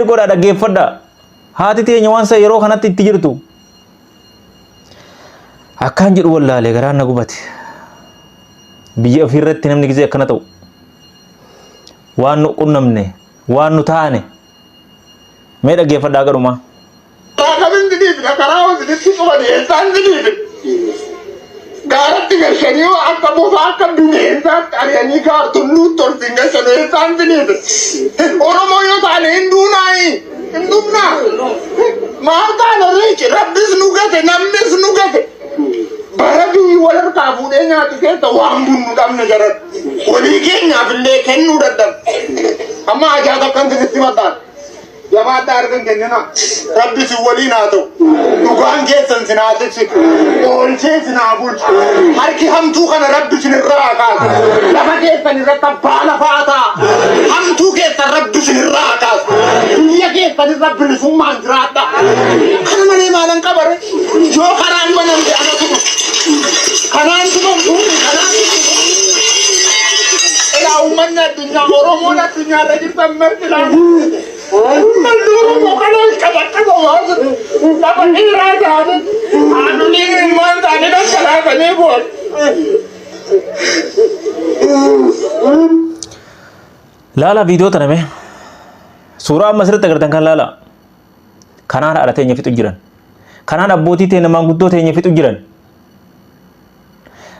sheer godhaa dhaggeeffadhaa. Haati teenya waan isa yeroo kanatti itti jirtu. Akkaan jedhu wallaalee garaan na gubate. Biyya ofirratti namni gisee akkana ta'u. Waan nu qunnamne, waan nu taane. Mee dhaggeeffadhaa garuma. Kamin diniif karaa wasitti qabane isaan diniif. Gaaratti galchanii akka bofaa akka bineensaatti ari'anii kaartunnuu tolfin galchanii isaan diniif. Oromoo yoo taane hin duunaayi. Hin duunaa. Maal taane riichi rabbis nu gate namnis nu gate. Barabii walharkaa fuudhee nyaatu keessa waan bunnu dhabne garan. Walii keenyaaf illee kennuu dadhabe. Amma ajaa'ib akkan sinitti mataan. Jabaadhaa argan kennina. Rabbi si waliin haa ta'u. Dhugaan keessan sinaa tiksi. Oolchee sinaa bulchu. Harki hamtuu kana rabbi sinirraa kaasa. Lafa keessan irratti abbaa lafaa ta'a. Hamtuu keessan rabbi sinirraa kaasa. Biyya keessan irra bilisummaan jiraadha. Kana malee maalan qabare? Yoo karaan banamte ana tuqu. Kanaan tuqu. Kanaan tuqu. Ilaa uummanni addunyaa Oromoon addunyaarra jirtan marti laamu. Malluun mukanaan qabattaba waasu lafa dhiiraa taate haadholiin ilmaan taane dhaggalaatanii boon. Laala viidiyoo tana mee suuraa amma asirratti agartan kan laala. Kanaan haadha teenya fixu jiran. Kanaan abbootii teenya maanguddoo teenya fixu jiran.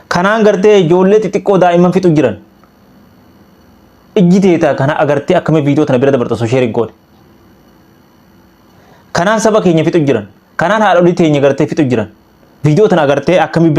Kanaan gartee ijoollee xixiqqoo daa'imman fixu jiran. Ijji teetaa kana agartee akkamiin viidiyoo tana bira dabarta osoo sheerin goone. Kanaan saba keenya fixu jiran. Kanaan haadholii teenya gartee fixu jiran. Viidiyoo tana agartee akkamiin